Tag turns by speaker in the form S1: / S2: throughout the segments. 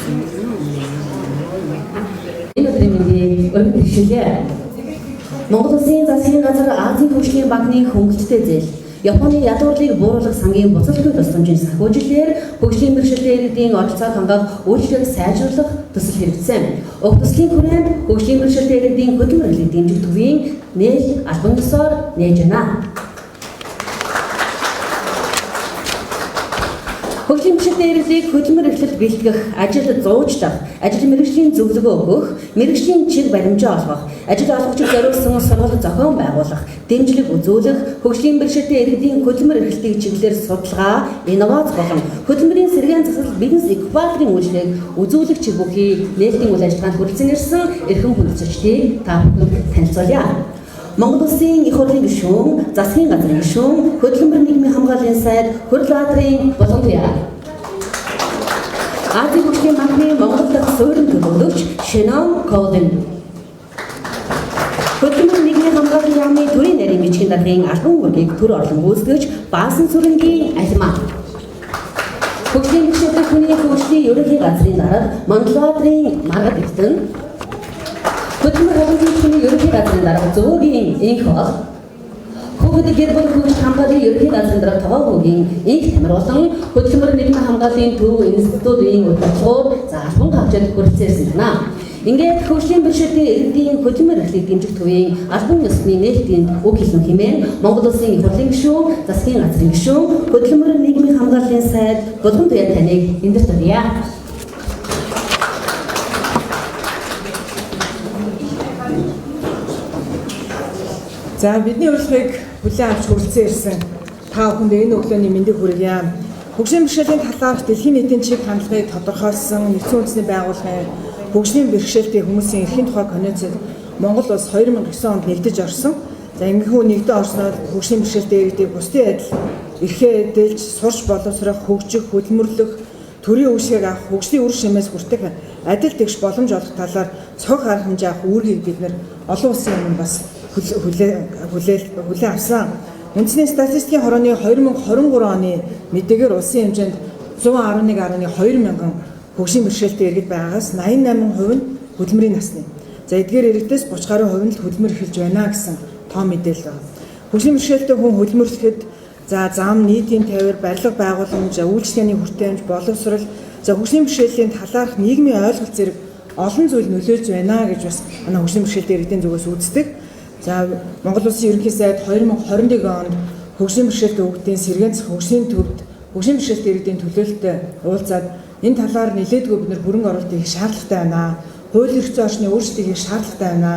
S1: Энэ өдрийн мэндийг өргөжүүлье. Монгол Улсын засгийн газар Азийн хөгжлийн банкны хөнгөлөлттэй зээл Японы ядуурлыг бууруулах сангийн буцалгүй тусламжийн санхүүжилтээр хөгжлийн бэрхшээлтэй иргэдийн оролцоог хангах үйлчлэгийг сайжруулах төсөл хэрэгжсэн. Уг төслийн хүрээнд хөгжлийн бэрхшээлтэй иргэдийн хөдөлмөрлөлийг дэмжих төвийн нээж албан ёсоор нээж байна. Хөгжлийн бэрхшээлтэй иргэдийг хөдөлмөр эрхлэлд бэлтгэх, ажилд зуучлах, ажил мэргэжлийн зөвлөгөө өгөх, мэргэжлийн чиг баримжаа олгох, ажил олгогчид зориулсан сургалт зохион байгуулах, дэмжлэг үзүүлэх, хөгжлийн бэрхшээлтэй иргэдийн хөдөлмөр эрхлэлтийг чиглэлээр судалгаа, инновац болон хөдөлмөрийн сэргээн засал бизнес инкубаторын үйлчлэгийг үзүүлэх чиг бүхий нээлтийн үйл ажиллагаанд хүрэлцэн ирсэн эрхэм хүндэтгэгчдийг та бүхэнд танилцуулъя. Монгол Улсын их хурлын гишүүн, засгийн газрын гишүүн, хөдөлмөр нийгмийн хамгааллын сайд Хөрлөөдрийн Булгантуяа. Азийн хөгжлийн банкны Монгол дахь суурин төлөөлөгч Шинон Колден. Хөдөлмөр нийгмийн хамгааллын яамны төрийн нарийн бичгийн даргын албан үүргийг төр орлон гүйцэтгэгч Баасан Сүрэнгийн Алимаа. Хөгжлийн бэрхшээлтэй хүний хөгжлийн ерөнхий газрын дарга Монголоодрын Маргад Эвтэн. Хөдөлмөр хөгжлийн ерөнхий газрын дарга Зөөгийн Инхол. Хүүхэд гэр бүл хөгжил хамгааллын ерөнхий газрын дарга Тогоогийн Инх Тамируулан хөдөлмөр нийгмийн хамгааллын төв институтын удирдлагууд албан хавчаад хүрэлцээсэн байна. Ингээд хөгжлийн бэрхшээлтэй иргэдийн хөдөлмөр эрхлэлийг дэмжих төвийн албан ёсны нээлтийн үг хэлэн хэмээн Монгол Улсын их хурлын гишүүн, засгийн газрын гишүүн, хөдөлмөр нийгмийн хамгааллын сайд Булгантуяа таныг эндэрт хүргье.
S2: За бидний урилгыг бүлээн авч хүрэлцэн ирсэн та бүхэнд энэ өглөөний мэндийг хүргье. Хөгжлийн бэрхшээлийн талаар дэлхийн нийтийн чиг хандлагыг тодорхойлсон нэгдсэн үндэсний байгууллагын хөгжлийн бэрхшээлтэй хүмүүсийн эрхийн тухай конвенцэд Монгол улс 2009 онд нэгдэж орсон. За ингэхүү нэгдэж орсноор хөгжлийн бэрхшээлтэй иргэдийг бусдын адил эрхээ эдэлж, сурч боловсрох, хөгжих, хөдөлмөрлөх, төрийн үйлчлэгийг авах, хөгжлийн үр шимээс хүртэх адил тэгш боломж олох талаар цог арга хэмжээ авах үүргийг бид нэр олон улсын өмнө бас хүлээн авсан. Үндэсний статистикийн хорооны 2023 оны мэдээгээр улсын хэмжээнд 111.2 мянган хөгжлийн бэрхшээлтэй иргэд байгаагаас 88% нь хөдөлмөрийн насны. За эдгээр иргэдээс 30% нь л хөдөлмөр эхэлж байна гэсэн тоо мэдээлэл байна. Хөгжлийн бэрхшээлтэй хүн хөдөлмөрлөхөд зам, нийтийн тавир, барилга байгууламж, үйлчлэгээний хүртээмж, боловсрол, хөгжлийн бэрхшээлийн талаарх нийгмийн ойлголт зэрэг олон зүйл нөлөөлж байна гэж бас манай хөгжлийн бэрхшээлтэй иргэдийн зүгээс үздэг. За Монгол Улсын ерөнхий сайд 2021 онд хөгжлийн бэрхшээлтэй хүүхдийн сэргээн засах хөгжлийн төвд хөгжлийн бэрхшээлтэй иргэдийн төлөөлөлтөд уулзаад энэ талаар нэлээдгүй бид хөрөнгө оруулалт хийх шаардлагатай байна. Хууль эрх зүйн орчны өөрчлөлт хийх шаардлагатай байна.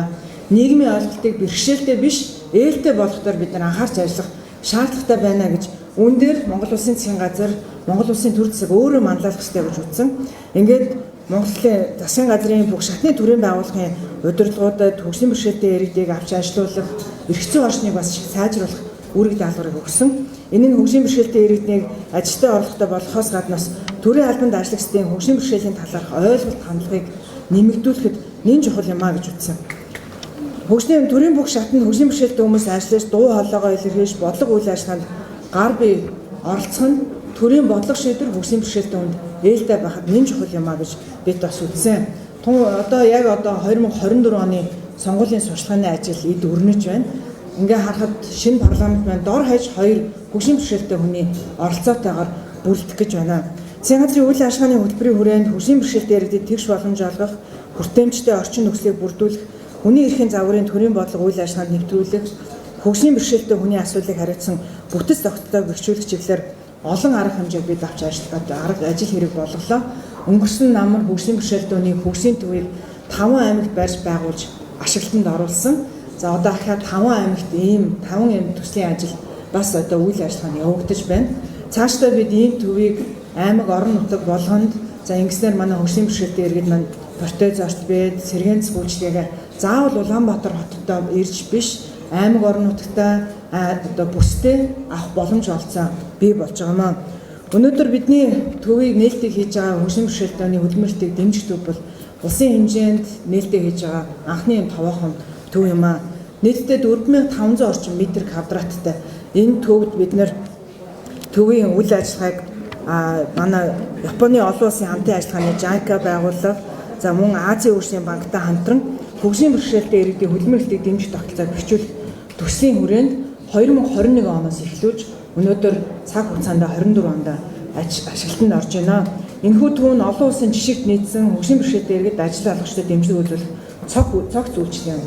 S2: Нийгмийн ойлголтыг бэрхшээлтэй биш, ээлтэй болгохоор бид анхаарч ажиллах шаардлагатай байна гэж үүн дээр Монгол Улсын засгийн газар, Монгол Улсын төр засаг өөрөө манлайлах ёстой гэж үзсэн. Ингээд Монголын засгийн газрын бүх шатны төрийн байгууллагын удирдлагуудад хөгжлийн бэрхшээлтэй иргэдийг авч ажилуулах, эрх зүйн орчныг бас сайжруулах үүрэг даалгаврыг өгсөн. Энэ нь хөгжлийн бэрхшээлтэй иргэдийг ажилтаа орлоготой болгохоос гаднаас төрийн албанд ажиллагчдын хөгжлийн бэрхшээлийн талаарх ойлголт хандлагыг нэмэгдүүлэхэд нэн чухал юм а гэж үзсэн. Хөгжлийн төрийн бүх шатнд хөгжлийн бэрхшээлтэй хүмүүс ажиллаж дуу хоолойгоо илэрхийлж бодлого үйл ажиллагаанд гар бие оролцох нь төрийн бодлого шийдвэр хөгжлийн бэрхшээлтэй хүнд ээлтэй байхад нэн чухал юм а гэж бид бас үзсэн. Одоо 2024 оны сонгуулийн сурчлагын ажил эд өрнөж байна. Ингээ харахад шинэ парламент маань дор хаяж 2 хөгжлийн бэрхшээлтэй хүний оролцоотойгоор бүрдэх гэж байна. Засгийн газрын үйл ажиллагааны хөтөлбөрийн хүрээнд хөгжлийн бэрхшээлтэй иргэдэд тэгш боломж олгох, хүртээмжтэй орчин нөхцөлийг бүрдүүлэх, хүний эрхийн загварын төрийн бодлого үйл ажиллагаанд нэвтрүүлэх, хөгжлийн бэрхшээлтэй хүний асуудлыг хариуцсан бүтэц тогтолцоог бэхжүүлэх чиглэлээр олон арга хэмжээг бид авч ажиллагаад ажил хэрэг болголоо. Өнгөрсөн намар хөгжлийн бэрхшээлтэй хүний хөгжлийн төвийг 5 аймагт барьж байгуулж ашиглалтанд оруулсан. За одоо ахаад 5 аймагт ийм 5 юм төслийн ажил бас одоо үйл ажиллагааны явагдаж байна. Цаашдаа бид ийм төвийг аймаг орон нутаг болгонд ингэснээр манай хөгжлийн бэрхшээлтэй иргэд маань протезорт бед, сэргээн засах үйлчлэгээ заавал Улаанбаатар хотод ирж биш аймаг орон нутагтаа одоо бүстэй авах боломж олцсон бий болж байгаа маа. Өнөөдөр бидний төвийг нээлттэй хийж байгаа хөгжлийн бэрхшээлтэй хөдөлмөрлөлтийг дэмжих төв бол улсын хэмжээнд нээлттэй хийж байгаа анхны товоохон төв юм а. Нийтдээ 4500 орчим метр квадраттай энэ төвд бид нэр төвийн үйл ажиллагааг манай Японы олон улсын хамтын ажиллагааны JICA байгууллага за мөн Азийн хөгжлийн банктай хамтран хөгжлийн бэрхшээлтэй иргэдийн хөдөлмөрлөлтийг дэмжих тогтолцоог бичүүлэх төслийн хүрээнд 2021 оноос эхлүүлж өнөөдөр цаг хугацаанд 24 онд ашиглалтанд орж байна. Энэхүү түүн олон улсын жишгт нийцсэн хөгжлийн бэрхшээлтэй иргэд ажил олгогчдод дэмжлэг үзүүлэх цог зүйчлэл юм.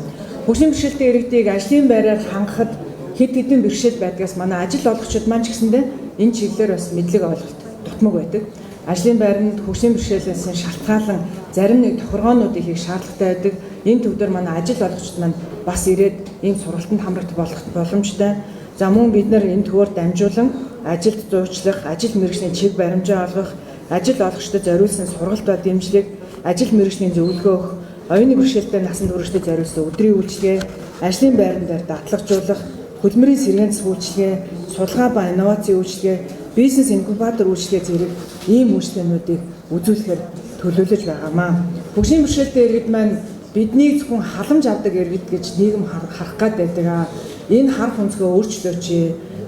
S2: Хөгжлийн бэрхшээлтэй иргэдийг ажлын байраар хангахад хэд хэдэн бэрхшээл байдгаас манай ажил олгогчид маань ч гэсэндээ энэ чиглэлээр бас мэдлэг олголт дутмаг байдаг. Ажлын байранд хөгжлийн бэрхшээлээс шалтгаалan зарим нэг тохиргоонуудыг хийх шаардлагатай байдаг. Энэ төвдөр манай ажил олгогчид маань бас ирээд ийм сургалтанд хамрагдах боломжтой. За мөн бид нар энэ төвөөр дамжуулан ажилд зуучлах, ажил мэргэжлийн чиг баримжаа олгох, ажил олгогчдод зориулсан сургалт ба дэмжлэг, ажил мэргэжлийн зөвлөгөө өгөх, оюуны бэрхшээлтэй насан туршид зориулсан өдрийн үйлчилгээ, ажлын байран дээр датлагжуулах, хөдөлмөрийн сэргээнц үйлчилгээ, судалгаа ба инновацийн үйлчилгээ, бизнес инкубатор үйлчилгээ зэрэг ийм үйлчлэгүүдийг үзүүлэхээр төлөвлөж байгаамаа. Хөгжлийн бэрхшээлтэй иргэд маань бидний зөвхөн халамж авдаг иргэд гэж нийгэм харах гад байдаг. Энэ харах өнцгөө өөрчлөөч.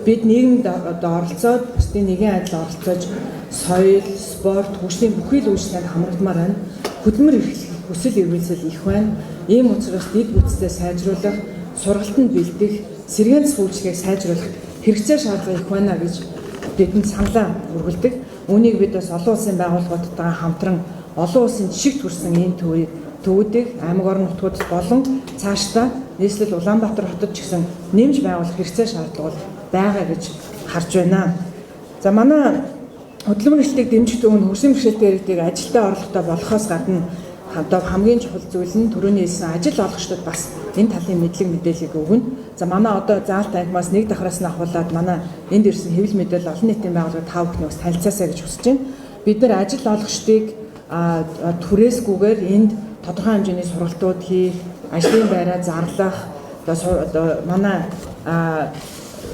S2: Бид нийгэмд оролцоод, бусдын нэгэн адил оролцож, соёл, спорт, хөгжлийн бүхий л үйлчлэгэнд хамрагдмаар байна. Хөдөлмөр эрхлэх хүсэл эрмэлзэл их байна. Ийм учраас дэд бүтцээ сайжруулах, сургалтанд бэлдэх, сэргээнц үйлчлэгийг сайжруулах хэрэгцээ шаардлага их байна гэж бидэнд саналаа өргөлдөг. Үүнийг бид бас олон улсын байгууллагуудтайгаа хамтран олон улсын жишгт хүрсэн энэ төвүүдийг аймаг орон нутгууд болон цаашдаа нийслэл Улаанбаатар хотод ч гэсэн нэмж байгуулах хэрэгцээ шаардлага байгаа гэж харж байна. За манай хөдөлмөр эрхлэлтийг дэмжих төвөнд хөгжлийн бэрхшээлтэй иргэдийг ажилдаа орлоготой болгохоос гадна хамгийн чухал зүйл нь түрүүний хэлсэн ажил олгогчдод бас энэ талын мэдлэг мэдээллийг өгнө. За манай одоо заалт танхимаас нэг давхраас нь ахуулаад манай энд ирсэн хэвлэл мэдээлэл олон нийтийн байгууллага та бүхний бас танилцаасаа гэж хүсэж байна. Бид нар ажил олгогчдыг түрээсгүйгээр энд тодорхой хэмжээний сургалтууд хийх, ажлын байраа зарлах, одоо манай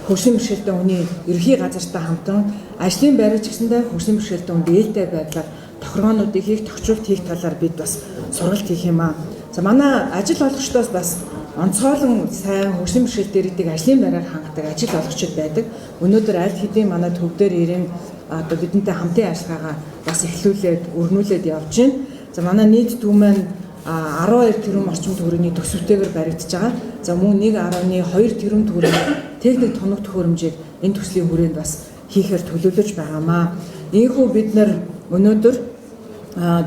S2: хөгжлийн бэрхшээлтэй хүний ерхий газартай хамтран ажлын байраа ч гэсэндээ хөгжлийн бэрхшээлтэй хүнд ээлтэй байдлаар тохиргоонуудыг хийх, тохижуулт хийх талаар бид бас сургалт хийх юм аа. За манай ажил олгогчдоос бас онцгойлон сайн хөгжлийн бэрхшээлтэй иргэдийг ажлын байраар хангадаг ажил олгогчид байдаг. Өнөөдөр аль хэдийн манай төв дээр ирэн одоо бидэнтэй хамтын ажиллагаагаа бас эхлүүлээд, өрнүүлээд явж байна. За манай нийт төв маань 12 тэрбум орчим төгрөгийн төсөвтэйгээр баригдаж байгаа. За мөн 1.2 тэрбум төгрөгийн техник тоног төхөөрөмжийг энэ төслийн хүрээнд бас хийхээр төлөвлөж байгаамаа. Ийхүү бид нар өнөөдөр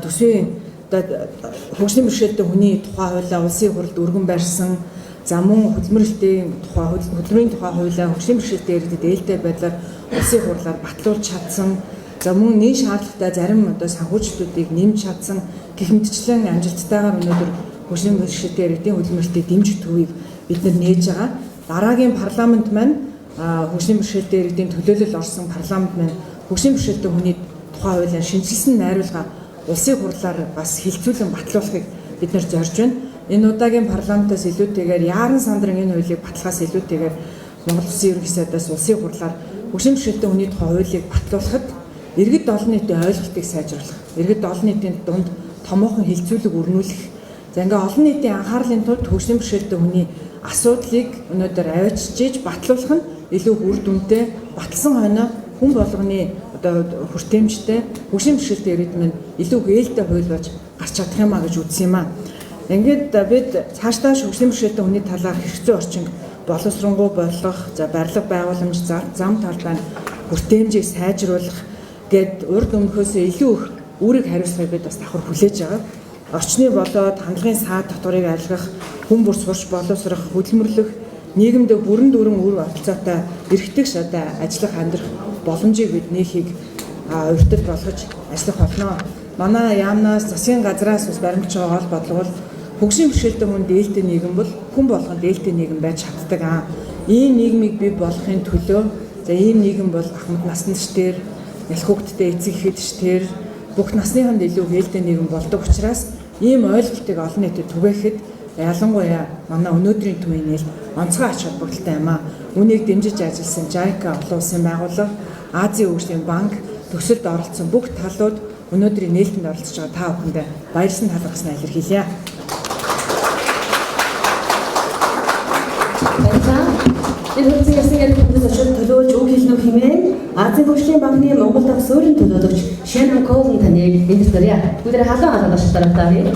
S2: төсвийн хөгжлийн бэрхшээлтэй хүний тухай хуулиа улсын хурлд өргөн барьсан. За мөн хөдөлмөрлөлтийн тухай хөдөлмөрийн тухай хуулиа хөгжлийн бэрхшээлтэй иргэдэд ээлтэй байдлаар улсын хурлаар батлуулж чадсан. За мөн нийт шаардлагатай зарим одоо санхүүжилтүүдийг нэмж чадсан гэх мэтчлэн амжилттайгаар өнөөдөр хөгжлийн бэрхшээлтэй иргэдийн хөдөлмөрлөлтийг дэмжих төвийг бид нар нээж байгаа. Дараагийн парламент маань хөгжлийн бэрхшээлтэй иргэдийн төлөөлөл орсон парламент маань хөгжлийн бэрхшээлтэй хүний тухай хуулиа шинжилсэн найруулга улсын хурлаар бас хилцүүлэн батлуулахыг бид нар зорж байна. Энэ удаагийн парламентаас илүүтэйгээр Яаран Сандрын энэ хуулийг баталгаас илүүтэйгээр Монгол Улсын ерөнхий сайдаас улсын хурлаар хөгжлийн бэрхшээлтэй хүний тухай хуулийг батлуулахад иргэд олон нийтийн ойлголтыг сайжруулах, иргэд олон нийтийн дунд томоохон хилцүүлэг өрнүүлэх. За ингээ олон нийтийн анхаарлын тулд хөгжлийн бэрхшээлтэй хүний асуудлыг өнөөдөр авчиж батлуулах нь илүү үр дүнтэй, батлсан хойноо хүн болгоны одоо хүртээмжтэй хөгжлийн бэрхшээлтэй иргэд минь илүү ээлтэй хууль болж гарч чадах юмаа гэж үзсэн юм аа. Ингээд бид цаашдаа хөгжлийн бэрхшээлтэй хүний талаар хэрэгцээ орчинг боловсронгуй болгох, за барилга байгууламж, зам талбай хүртээмжийг сайжруулах гэд урд өмнөхөөсөө илүү их үүрэг хариуцлагыг бид бас давхар хүлээж байгаа. Орчны болоод хандлагын саад татварыг айлгах, хүн бүр сурч боловсрох, хөдөлмөрлөх, нийгэмд бүрэн дүрэн үр оролцоотой эрхтгч одоо ажиллах амьдрах боломжийг бид нээхийг урьдчилан болгож ажиллах болно. Манай яамнаас засгийн газраас ус баримтж байгаа гол бодлого бол хөгжлийн бэрхшээлтэй хүн дээлтэй нийгэм бол хүн болгон дээлтэй нийгэм байж чаддаг. Ийм нийгмийг бий болгохын төлөө за ийм нийгэм бол ахмад насничдэр, нялх хүүхдтэй эцэг эхэдчдэр бүх насныханд илүү ээлтэй нийгэм болдог учраас ийм ойлголтыг олон нийтэд түгээхэд ялангуяа манай өнөөдрийн төвийн нээлт онцгой ач холбогдолтой юм аа. Үүнийг дэмжиж ажилласан JICA олон улсын байгууллага, Азийн хөгжлийн банк, төсөлд оролцсон бүх талууд өнөөдрийн нээлтэнд оролцож байгаа та бүхэндээ баярлсан талархснаа илэрхийлье.
S1: Баярлалаа. Энэ хөлзийн ясны ярилцлагаас очоод төлөөлж үг хэлнэ хэмээн Азийн хөгжлийн банкны Монгол дахь суурин төлөөлөгч Shannon Cole таныг эндэртэрье. Бүгд халуун халуун ашиглалтаа бий.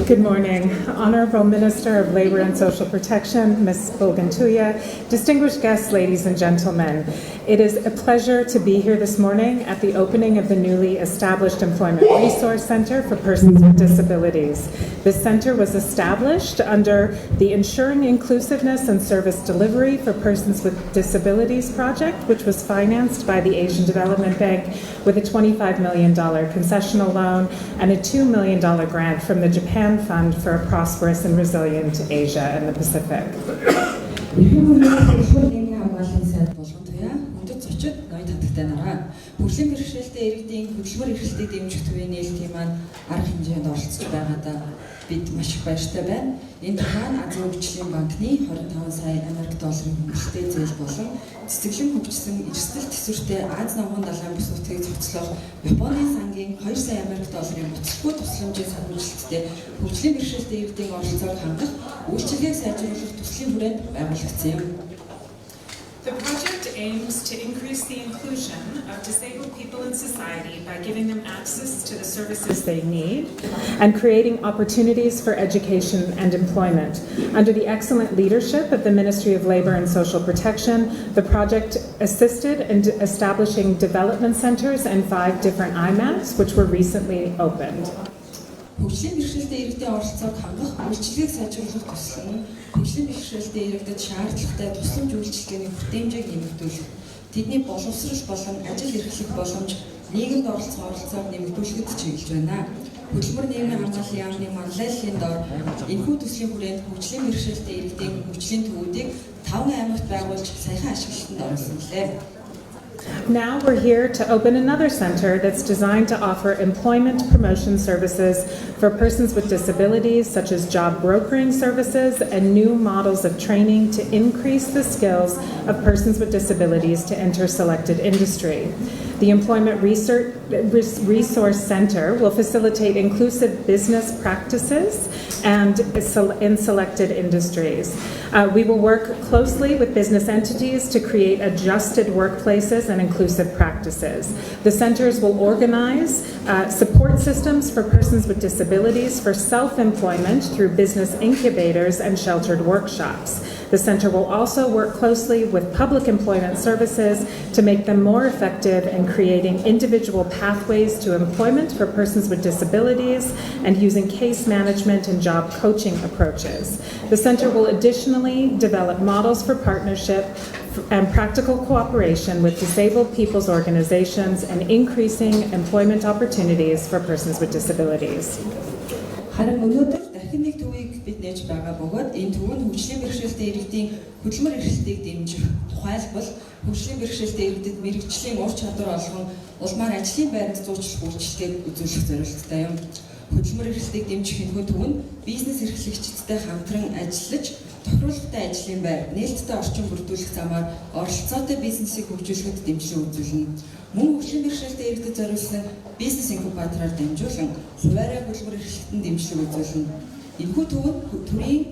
S3: Good morning. Honorable Minister of Labour and Social Protection, Ms. Bolgantuya, distinguished guests, ladies and gentlemen. It is a pleasure to be here this morning at the opening of the newly established Employment Resource Centre for Persons with Disabilities. This centre was established under the Ensuring Inclusiveness and Service Delivery for Persons with Disabilities project, which was financed by the Asian Development Bank with a $25 million concessional loan and a $2 million grant from the Japan Fund for a Prosperous and Resilient Asia and the Pacific.
S4: Хөгжлийн бэрхшээлтэй иргэдийн хөдөлмөр эрхлэлтийг дэмжих төвийн нээлтийн маань арга хэмжээнд оролцож байгаадаа бид маш их баяртай байна. Энэ тухайн Азийн хөгжлийн банкны 25 сая Америк долларын хөнгөлөлттэй зээл болон цэцэглэн хөгжсөн эрсдэл төсвөртэй Аз намхан далайн бүс нутгийг зохицлох Японы сангийн 2 сая Америк долларын буцалтгүй тусламжийн санхүүжилттэй хөгжлийн бэрхшээлтэй иргэдийн оролцоог хангах үйлчилгээг сайжруулах төслийн хүрээнд байгуулагдсан юм.
S3: The project aims to increase the inclusion of disabled people in society by giving them access to the services they need and creating opportunities for education and employment. Under the excellent leadership of the Ministry of Labour and Social Protection, the project assisted in establishing development centres in 5 different IMACs, which were recently opened.
S4: Хөгжлийн бэрхшээлтэй иргэдийн оролцоог хангах үйлчилгээг сайжруулах төсөл нь хөгжлийн бэрхшээлтэй иргэдэд шаардлагатай тусламж үйлчилгээний хүртээмжийг нэмэгдүүлэх, тэдний боловсрол болон ажил эрхлэх боломж, нийгэмд оролцоог нэмэгдүүлэхэд чиглэж байна. Хөдөлмөр нийгмийн хамгааллын яамны манлайллын доор энэхүү төслийн хүрээнд хөгжлийн бэрхшээлтэй иргэдийн хөгжлийн төвүүдийг 5 аймагт байгуулж саяхан ашиглалтанд оруулсан лээ.
S3: Now we're here to open another centre that's designed to offer employment promotion services for persons with disabilities, such as job brokering services and new models of training to increase the skills of persons with disabilities to enter selected industry. The Employment Resource Centre will facilitate inclusive business practices and in selected industries. We will work closely with business entities to create adjusted workplaces and inclusive practices. The centres will organize support systems for persons with disabilities for self-employment through business incubators and sheltered workshops. The centre will also work closely with public employment services to make them more effective in creating individual pathways to employment for persons with disabilities and using case management and job coaching approaches. The centre will additionally develop models for partnership and practical cooperation with disabled people's organizations and increasing employment opportunities for persons with disabilities.
S4: Харин өнөөдөр дахин нэг төвийг бид нээж байгаа бөгөөд энэ төв нь хөгжлийн бэрхшээлтэй иргэдийн хөдөлмөр эрхлэлтийг дэмжих тухайлбал хөгжлийн бэрхшээлтэй иргэдэд мэрэгжлийн ур чадвар олгон улмаар ажлын байранд зуучлах үйлчилгээг үзүүлэх зорилготой юм. Хөдөлмөр эрхлэлтийг дэмжих энэхүү төв нь бизнес эрхлэгчдтэй хамтран ажиллаж тохируулгатай ажлын байр, нээлттэй орчин бүрдүүлэх замаар оролцоотой бизнесийг хөгжүүлэхэд дэмжлэг үзүүлнэ. Мөн хөгжлийн бэрхшээлтэй иргэдэд зориулсан бизнес инкубатороор дамжуулан хуваарай хөдөлмөр эрхлэлтэнд дэмжлэг үзүүлнэ. Энэхүү төв нь төрийн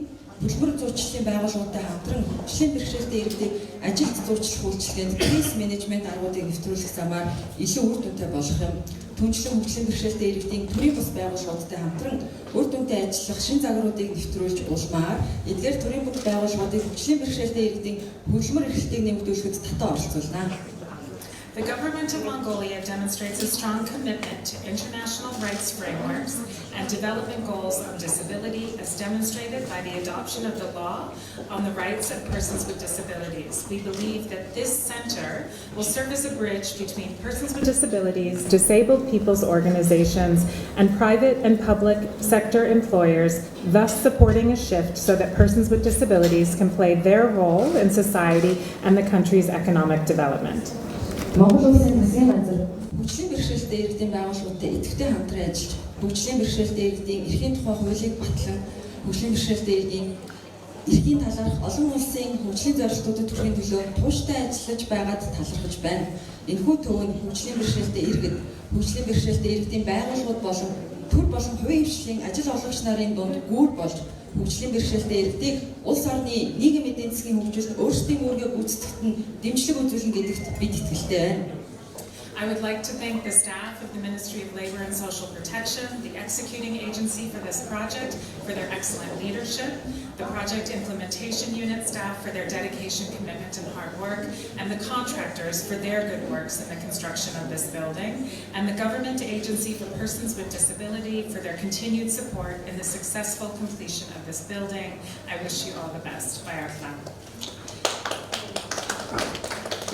S4: хөдөлмөр зуучлалын байгууллагатай хамтран хөгжлийн бэрхшээлтэй иргэдийг ажилд зуучлах үйлчилгээнд кризис менежмент аргуудыг нэвтрүүлэх замаар илүү үр дүнтэй болох юм. Түнчлэн хөгжлийн бэрхшээлтэй иргэдийн төрийн бус байгууллагуудтай хамтран үр дүнтэй ажиллах шин загваруудыг нэвтрүүлж улмаар эдгээр төрийн бус байгууллагуудыг хөгжлийн бэрхшээлтэй иргэдийн хөдөлмөр эрхлэлтийг нэмэгдүүлэхэд татан оролцуулна.
S3: The government of Mongolia demonstrates a strong commitment to international rights frameworks and development goals on disability as demonstrated by the adoption of the law on the rights of persons with disabilities. We believe that this centre will serve as a bridge between persons with disabilities, disabled people's organizations, and private and public sector employers, thus supporting a shift so that persons with disabilities can play their role in society and the country's economic development.
S1: Монгол улсын засгийн газар
S4: хөгжлийн бэрхшээлтэй иргэдийн байгууллагуудтай идэвхтэй хамтран ажиллаж, хөгжлийн бэрхшээлтэй иргэдийн эрхийн тухай хуулийг батлан, хөгжлийн бэрхшээлтэй иргэдийн эрхийн талаарх олон улсын хөгжлийн зорилтуудад хүрэхийн төлөө тууштай ажиллаж байгаад талархаж байна. Энэхүү төв нь хөгжлийн бэрхшээлтэй иргэд, хөгжлийн бэрхшээлтэй иргэдийн байгууллагууд болон төр болон хувийн хвшлийн ажил олгогч нарын дунд гүүр болж хөгжлийн бэрхшээлтэй иргэдийг улс орны нийгмийн эдийн засгийн хөгжилд өөрсдийн үүргээ гүйцэтгэхэд нь дэмжлэг үзүүлнэ гэдэгт бид итгэлтэй байна.
S3: I would like to thank the staff of the Ministry of Labor and Social Protection, the executing agency for this project, for their excellent leadership, the project implementation unit staff for their dedication, commitment, and hard work, and the contractors for their good works in the construction of this building, and the government agency for persons with disability for their continued support in the successful completion of this building. I wish you all the best. Баярлалаа.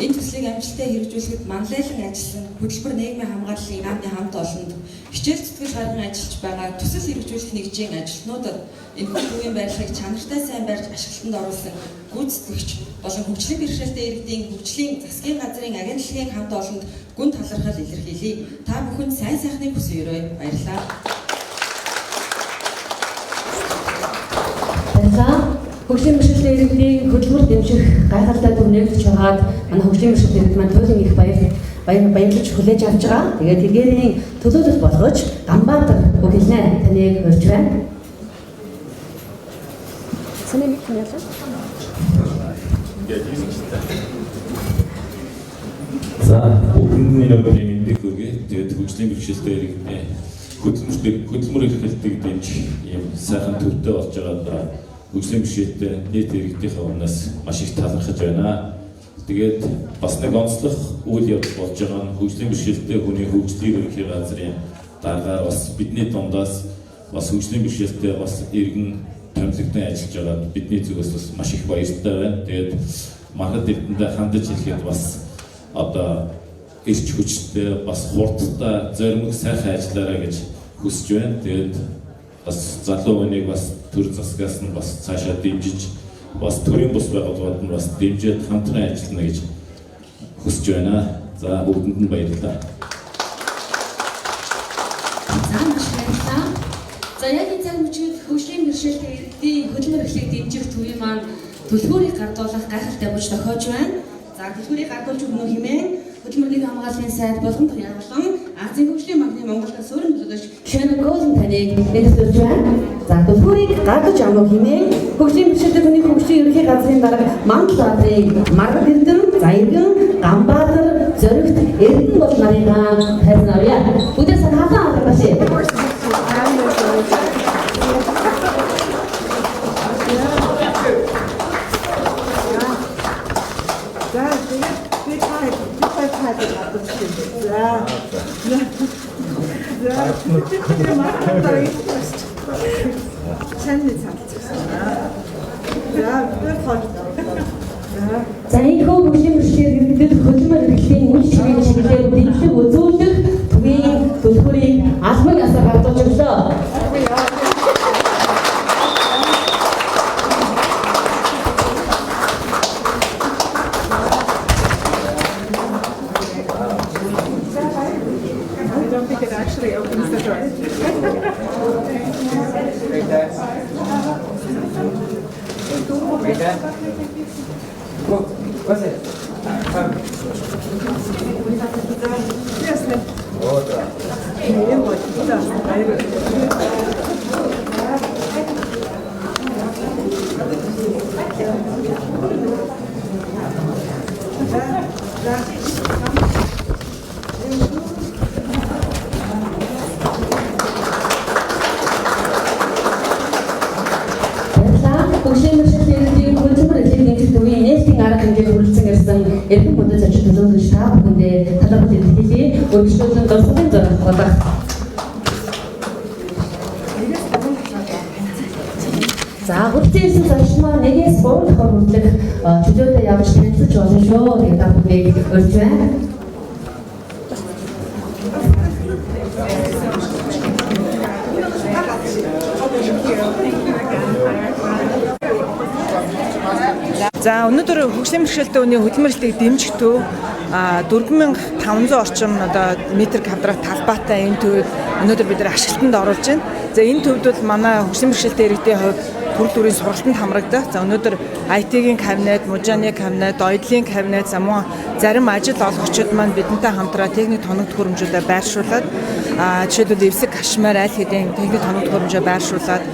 S4: Энэ төслийг амжилттай хэрэгжүүлэхэд манлайлан ажилласан хөтөлбөр нийгмийн хамгааллын наадмын хамт олонд хичээл зүтгэл гарган ажиллаж байгаа төсөл хэрэгжүүлэх нэгжийн ажилтнуудад энэ хүүгийн байрлалыг чанартай сайн барьж ашиглалтанд оруулсан гүйцэтгэгч болон хөгжлийн бэрхшээлтэй иргэдийн хөгжлийн засгийн газрын агентлагийн хамт олонд гүн талархал илэрхийлье. Та бүхэнд сайн сайхныг хүсье. Баярлалаа.
S1: Хөгжлийн бэрхшээлтэй иргэдийн хөтөлбөр дэмжих гайхалтай төв нэвтэж байгаад манай хөгжлийн бэрхшээлтэй иргэд маань туйлын их баярлаж хүлээж авч байгаа. Тэгээд тэдгээрийн төлөөлөл болгож Ганбаатар үг хэлнэ таныг урьж байна. Санаа нэг хэмээн.
S5: За, бүгдний нэмэр мэддэг үгээ. Тэгээд хөгжлийн бэрхшээлтэй иргэдийн хөтөлмөр эрхлэлтийг дэмжих ийм сайхан төвтэй болж байгаа. Хөгжлийн бэрхшээлтэй нийт иргэдийнхээ өмнөөс маш их талархаж байна. Тэгээд бас нэг онцлог үйл явдал болж байгаа нь хөгжлийн бэрхшээлтэй хүний хөгжлийн ерөнхий газрын дараагаар бас бидний дундаас бас хөгжлийн бэрхшээлтэй бас иргэн томилогдсон ажиллаж байгаа бидний зүгээс бас маш их баяртай байна. Тэгээд манад эрдэндээ хандаж хэлэхэд бас одоо ирч хүчтэй бас хурдтай зоримог сайхан ажиллаарай гэж хүсэж байна. Тэгээд бас залуу хүнийг бас төр засгаас нь бас цаашаа дэмжиж бас төрийн бус байгууллагууд нь бас дэмжиж хамтран ажиллана гэж хүсэж байна. За бүгдэнд нь баярлалаа.
S1: За яг энэ цаг мөчид хөгжлийн бэрхшээлтэй иргэдийн хөтөлбөр эрхлэлийг дэмжих төвийн маань төлхөөрийг гардуулах гайхалтай бүж тохиож байна. За төлхөөрийг гардуулж өгнө хэмээн хөтөлбөрийн хамгааллын сайд болгон явуулсан Азийн хөгжлийн банкны Монголын суурин төлөөлөгч Шэнэгозын таныг нэрлэж байна. За төлхөөрийг гардуулж авах хэмээн хөгжлийн бэрхшээлтэй хүний хөгжлийн ерөнхий газрын дарга Мангалтын Маргал Эрдэнэ, Заяган, Ганбаатар, Зоригт, Эрдэнэ бол нарынхаа хайрцагчаа. Бүдээс хаалаа алгаш. За энэ хөгжлийн бэрхшээл иргэдэд хөтөлбөр эрхлэлийн үйл чиглэлийн чиглэлээр дэмжлэг үзүүлэх төвийн төлхөөрийг албан ёсоор гардуулж өглөө. Эрдэнэ мөндөд зочин төлөөлөгч та бүхэндээ талархал илэрхийлье. Өргөжлүүлэн дурсгалын зорилт болох. За хүртсэн ирсэн зочин маань 1-3 давхар хүртэлх чөлөөтэй явж танилцуулж болно шүү. Тэгээд та бүхэнийг урьж байна.
S2: За өнөөдөр хөгжлийн бэрхшээлтэй хүний хөтөлбөр эрхлэлийг дэмжих төв 4500 орчим одоо метр квадрат талбайтай энэ төвийг өнөөдөр бид нар ашиглалтанд оруулж байна. За энэ төвд бол манай хөгжлийн бэрхшээлтэй иргэдийн хувьд төрөл бүрийн сургалтанд хамрагдах. За өнөөдөр IT-ийн кабинет, мужааны кабинет, оёдлын кабинет, за мөн зарим ажил олгогчид маань бидэнтэй хамтраа техник тоног төхөөрөмжүүдээ байршуулад жишээлбэл эвсэг кашмаар аль хэдийн техник тоног төхөөрөмжөө байршуулад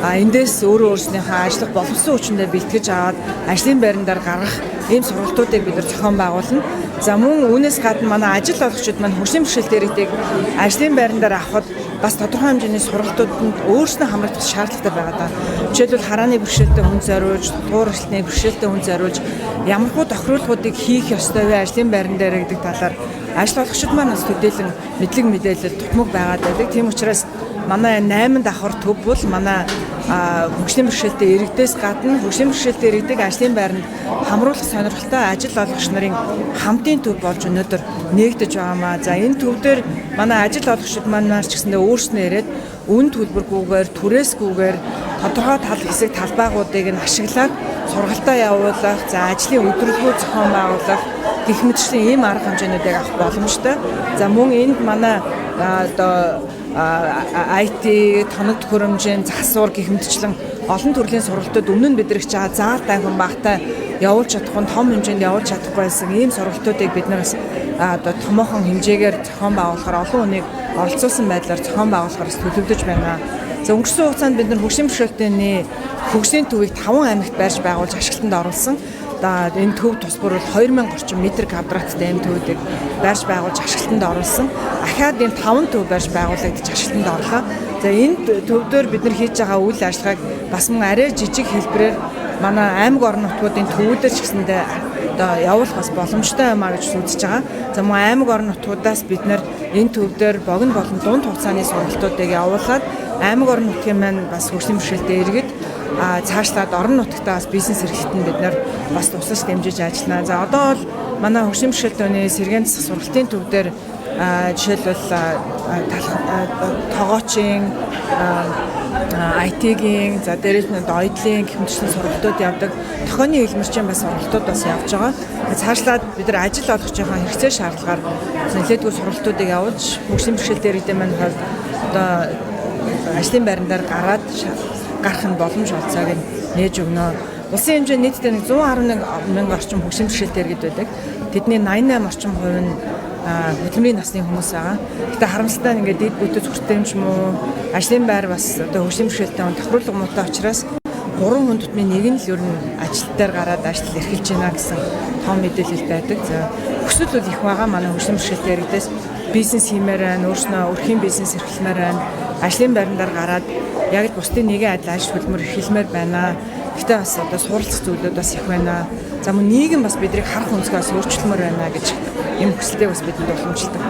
S2: эндээс өөрөө өөрснийхөө ажиллах боловсон хүчиндээ бэлтгэж аваад ажлын байрандаар гаргах ийм сургалтуудыг бид нар зохион байгуулна. За мөн үүнээс гадна манай ажил олгогчид маань хөгжлийн бэрхшээлтэй иргэдэг ажлын байрандаар авахд бас тодорхой хэмжээний сургалтууданд өөрснөө хамрагдах шаардлагатай байгаа даа. Жишээлбэл харааны бэрхшээлтэй хүн зориулж, дотгуур эрхлэлний бэрхшээлтэй хүн зориулж ямархуу тохируулгуудыг хийх ёстой вэ ажлын байран дээр гэдэг талаар ажил олгогчид маань бас төдийлөн мэдлэг мэдээлэл тутмаг байгаад байдаг. Тийм учраас манай 8 давхар төв бол манай хөгжлийн бэрхшээлтэй иргэдээс гадна хөгжлийн бэрхшээлтэй иргэдэг ажлын байранд хамруулах сонирхолтой ажил олгогч нарын хамтын төв болж өнөөдөр нэгдэж байгаамаа. За энэ төв дээр манай ажил олгогчид маань ч гэсэндээ өөрснөө ирээд үн төлбөргүйгээр түрээсгүйгээр тодорхой тал хэсэг талбайгуудыг нь ашиглаад сургалтаа явуулах, за ажлын өдрөлгөө зохион байгуулах гэх мэтчлийн ийм арга хэмжээнүүдийг авах боломжтой. За мөн энд манай одоо IT, тоног төхөөрөмжийн засвар гэх мэтчлэн олон төрлийн сургалтууд өмнө нь бидрэгч байгаа заал тайван багтай явуулж чадахгүй, том хэмжээнд явуулж чадахгүй байсан ийм сургалтуудыг бид нар одоо томоохон хэмжээгээр зохион байгуулахаар олон хүнийг оролцуулсан байдлаар зохион байгуулахаар төлөвлөж байна. За өнгөрсөн хугацаанд бид нар хөгжлийн бэрхшээлтэйний хөгжлийн төвийг 5 аймагт байрж байгуулж ашиглалтанд оруулсан. Энэ төв тус бүр 2000 орчим метр квадраттай энэ төвүүдийг барьж байгуулж ашиглалтанд оруулсан. Ахаад энэ 5 төв барьж байгуулагдаж ашиглалтанд орлоо. За энэ төвдөр бид нар хийж байгаа үйл ажиллагааг бас мөн арай жижиг хэлбэрээр манай аймаг орон нутгуудын төвүүдээр ч гэсэндээ одоо явуулах бас боломжтой юмаа гэж үзэж байгаа. За мөн аймаг орон нутгуудаас бид нар энэ төвдөр богино болон дунд хугацааны сургалтуудыг явуулаад аймаг орон нутгийн маань бас хөгжлийн бэрхшээлтэй иргэд цаашлаад орон нутгатаа бас бизнес эрхлэлтэнд бид нар бас тусалж дэмжиж ажиллана. За одоо бол манай хөгжлийн бэрхшээлтэй сэргээн засах сургалтын төв дээр жишээлбэл тогоочийн IT-ийн за дээрээс нь оёдлын гэх мэтчлийн сургалтууд явдаг. Тохионы хэлмэрчийн бас сургалтууд бас явж байгаа. Цаашлаад бид нар ажил олгогчийн хэрэгцээ шаардлагаар нэлээдгүй сургалтуудыг явуулж хөгжлийн бэрхшээлтэй иргэдийн маань хувьд одоо ажлын байрандаар гараад гарах нь боломж олцоог нь нээж өгнө. Улсын хэмжээнд нийтдээ 111 мянган орчим хөгжлийн бэрхшээлтэй иргэд байдаг. Тэдний 88 орчим хувь нь хөдөлмөрийн насны хүмүүс байгаа. Гэтэ харамсалтай нь ингээд дэд бүтэц хүртээмж юм уу ажлын байр бас одоо хөгжлийн бэрхшээлтэй тохируулга муутай учраас 3 хүн тутмын нэг нь л ер нь ажил дээр гараад ажил эрхэлж байна гэсэн том мэдээлэл байдаг. За өсвөл бол их байгаа манай хөгжлийн бэрхшээлтэй иргэдээс бизнес хиймээр байна, өөрснөө өрхийн бизнес эрхлэмээр байна. Ажлын байрандаар гараад яг л бусдын нэгэн адил ажил хөдөлмөр эрхлэмээр байна. Гэтэ бас одоо суралцах зүйлүүд бас их байна. За мөн нийгэм бас биднийг харах өнцгөөс өөрчлөлмөр байна гэж юм хүсэлтэй бас бидэнд боломжтой.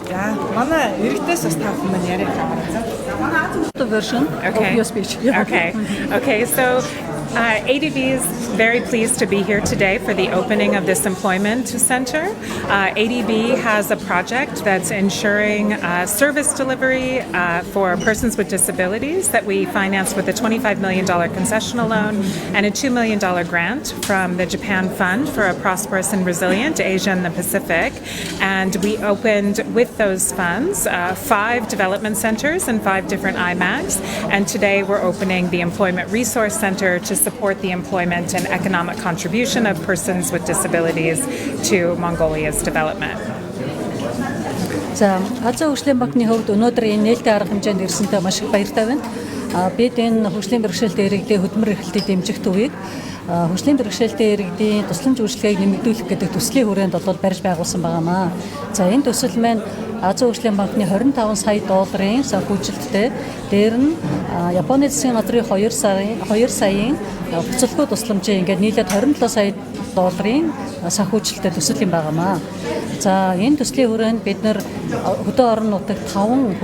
S2: За манай иргэдээс бас та бүхэн маань яриа хамаарсан.
S6: The version of your speech.
S3: Okay. So ADB is very pleased to be here today for the opening of this employment center. ADB has a project that's ensuring service delivery for persons with disabilities that we finance with a $25 million concessional loan and a $2 million grant from the Japan Fund for a Prosperous and Resilient Asia and the Pacific. And we opened with those funds 5 development centers and 5 different IMAGs. And today we're opening the Employment Resource Center to support the employment and economic contribution of persons with disabilities to Mongolia's development.
S6: За Азийн хөгжлийн банкны хувьд өнөөдөр энэ нээлттэй арга хэмжээнд ирсэнтэй маш их баяртай байна. Бид энэ хөгжлийн бэрхшээлтэй иргэдийн хөдөлмөр эрхлэлийг дэмжих төвийг хөгжлийн бэрхшээлтэй иргэдийн тусламж үйлчлэгийг нэмэгдүүлэх гэдэг төслийн хүрээнд бол барьж байгуулсан байгаамаа. За энэ төсөл маань Азийн хөгжлийн банкны 25 сая долларын санхүүжилттэй дээр нь Японы засгийн газрын 2 саяын буцалгүй тусламжийн ингээд нийлээд 27 сая долларын санхүүжилттэй төсөл юм байгаамаа. За энэ төслийн хүрээнд бид нэр хөдөө орон нутагт 5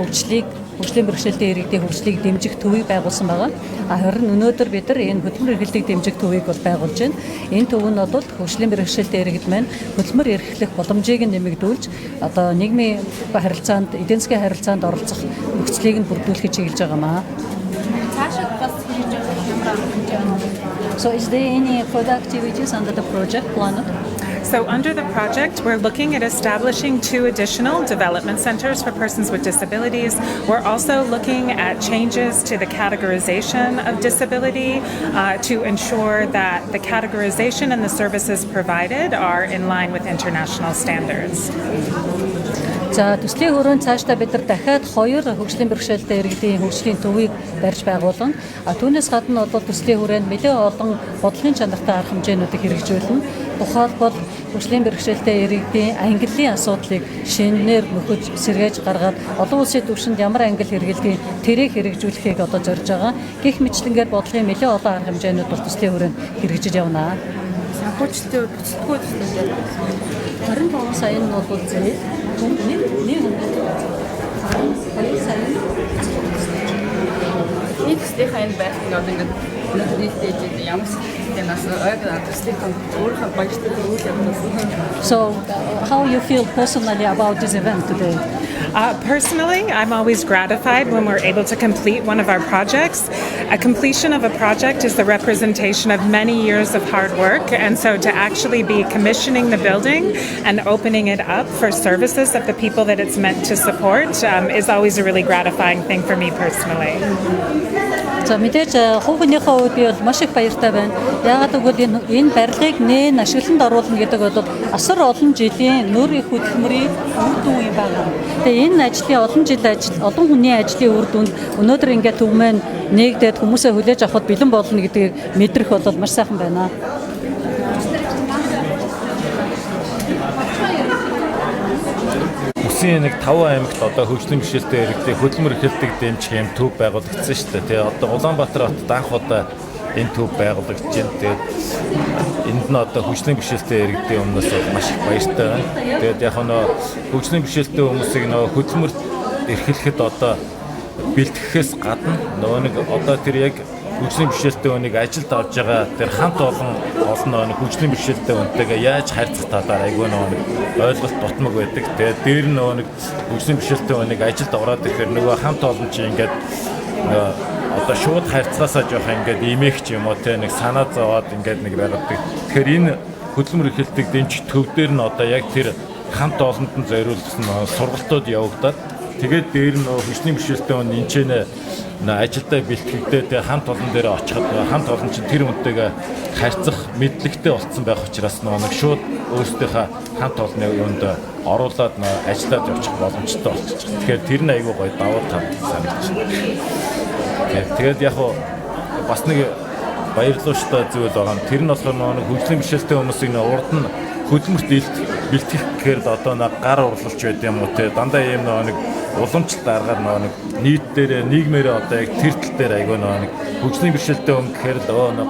S6: хөгжлийн бэрхшээлтэй иргэдийн хөгжлийг дэмжих төвийг байгуулсан байгаа. Харин өнөөдөр бид нар энэ хөдөлмөр эрхлэлийг дэмжих төвийг бол байгуулж байна. Энэ төв нь бол хөгжлийн бэрхшээлтэй иргэд маань хөдөлмөр эрхлэх боломжийг нэмэгдүүлж одоо нийгмийн харилцаанд, эдийн засгийн харилцаанд оролцох нөхцөлийг нь бүрдүүлэхийг чиглэж байгаамаа.
S7: Цаашид бас хийж байгаа ямар арга хэмжээ байна?
S6: So is there any further activities under the project planned?
S3: So under the project, we're looking at establishing 2 additional development centers for persons with disabilities. We're also looking at changes to the categorization of disability to ensure that the categorization and the services provided are in line with international standards.
S6: За төслийн хүрээнд цаашдаа бид нар дахиад 2 хөгжлийн бэрхшээлтэй иргэдийн хөгжлийн төвийг барьж байгуулна. Түүнээс гадна бол төслийн хүрээнд нэлээд олон бодлогын чанартай арга хэмжээнүүдийг хэрэгжүүлнэ. Тухайлбал хөгжлийн бэрхшээлтэй иргэдийн ангиллын асуудлыг шинээр нөхөж сэргээж гаргаад олон улсын түвшинд ямар ангил хэрэгэлдгийг тэрийг хэрэгжүүлэхийг одоо зорж байгаа. Гэх мэтлэнгээр бодлогын нэлээд олон арга хэмжээнүүд бол төслийн хүрээнд хэрэгжиж явна.
S7: Санхүүжилтийн бүсдгүүд төслүүдээр
S6: 25 сая нь бол зээ.
S7: Нэг төслийн хаянд байх нь одоо ингээд өнөөдөр нийтдээ ямар сэтгэлтэй нас төслийн өөрийнхөө баяртай үйл явдал.
S6: So how you feel personally about this event today?
S3: Personally, I'm always gratified when we're able to complete one of our projects. A completion of a project is the representation of many years of hard work, and so to actually be commissioning the building and opening it up for services of the people that it's meant to support is always a really gratifying thing for me personally.
S6: За мэдээж хувийнхээ хувьд би бол маш их баяртай байна. Яагаад гэвэл энэ барилгыг нээн ашиглалтанд оруулна гэдэг бол асар олон жилийн нөр их хөдөлмөрийн үр дүн юм байна. Тэгээ энэ ажлын олон жил ажил, олон хүний ажлын үр дүнд өнөөдөр ингээд түвмэн нэгдээд хүмүүсээ хүлээж авахд бэлэн болно гэдгийг мэдрэх бол маш сайхан байна.
S8: Нэг 5 аймагт одоо хөгжлийн бэрхшээлтэй иргэдийн хөдөлмөр эрхлэлтийг дэмжих юм төв байгуулагдсан шүү дээ. Тэгээ одоо Улаанбаатар хотод анх удаа энэ төв байгуулагдаж байна. Тэгээд энд нь одоо хөгжлийн бэрхшээлтэй иргэдийн өмнөөс маш их баяртай байна. Тэгээд яг нь хөгжлийн бэрхшээлтэй хүмүүсийг хөдөлмөр эрхлэхэд одоо бэлтгэхээс гадна нэг одоо тэр яг хөгжлийн бэрхшээлтэй хүнийг ажилд авж байгаа тэр хамт олон хөгжлийн бэрхшээлтэй хүнтэйгээ яаж харьцах талаар айгүй нэг ойлголт дутмаг байдаг. Тэгээд дээр нэг хөгжлийн бэрхшээлтэй хүнийг ажилд ороод ирэхээр нөгөө хамт олон чи ингээд одоо шууд харьцаасаа жоох ингээд имэх ч юм уу те нэг санаа зовоод ингээд нэг байгаад. Тэгэхээр энэ хөдөлмөр эрхлэлтийг дэмжих төв дээр нь одоо яг тэр хамт олонд нь зориулсан сургалтууд явагдаад тэгээд дээр нь хөгжлийн бэрхшээлтэй хүн энэ ч ажилдаа бэлтгэгдээд хамт олон дээр очиход хамт олон чинь тэр хүнтэйгээ харьцах мэдлэгтэй болцсон байх учраас нэг шууд өөрсдийнхээ хамт олонны юунд оруулаад ажиллаад явчих боломжтой болчих. Тэгэхээр тэр нь айгүй гоё давуу тал санагдаж байна. Тэгээд яг бас нэг баярлууштай зүйл байгаа нь тэр нь болохоор нэг хөгжлийн бэрхшээлтэй хүмүүсийг урд нь хөдөлмөрт бэлтгэх гэхээр одоо гар урлалч байд юм уу те дандаа ийм нэг уламжлалт аргаар нэг нийт дээр нийгмээрээ одоо яг тэр тал дээр айгүй нэг хөгжлийн бэрхшээлтэй хүн гэхээр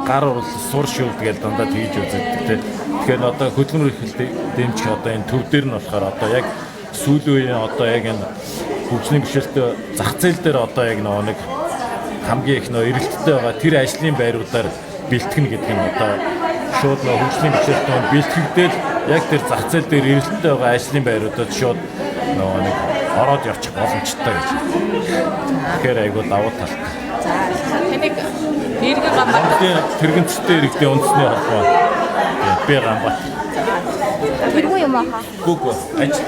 S8: гар урлал сур шүлд гэж дандаа тэгж үздэг те. Тэгэхээр одоо хөдөлмөр эрхлэлтийг дэмжих одоо энэ төв дээр нь болохоор одоо яг сүүлийн үеийн одоо яг энэ хөгжлийн бэрхшээлтэй зах зээл дээр одоо яг нэг хамгийн их эрэлттэй байгаа тэр ажлын байруудаар бэлтгэнэ гэдэг нь одоо шууд хөгжлийн бэрхшээлтэй бэлтгэгдээд яг тэр зах зээл дээр эрэлттэй байгаа ажлын байруудад шууд нэг ороод явчих боломжтой гэж. Тэгэхээр айгүй давуу талтай.
S7: За тэнийг иргэн гамбат
S8: тэрэгцтэй иргэдийн үндэсний холбоо. Би гамбат.
S7: Тэргүй юм аа.
S8: Гүг ажил.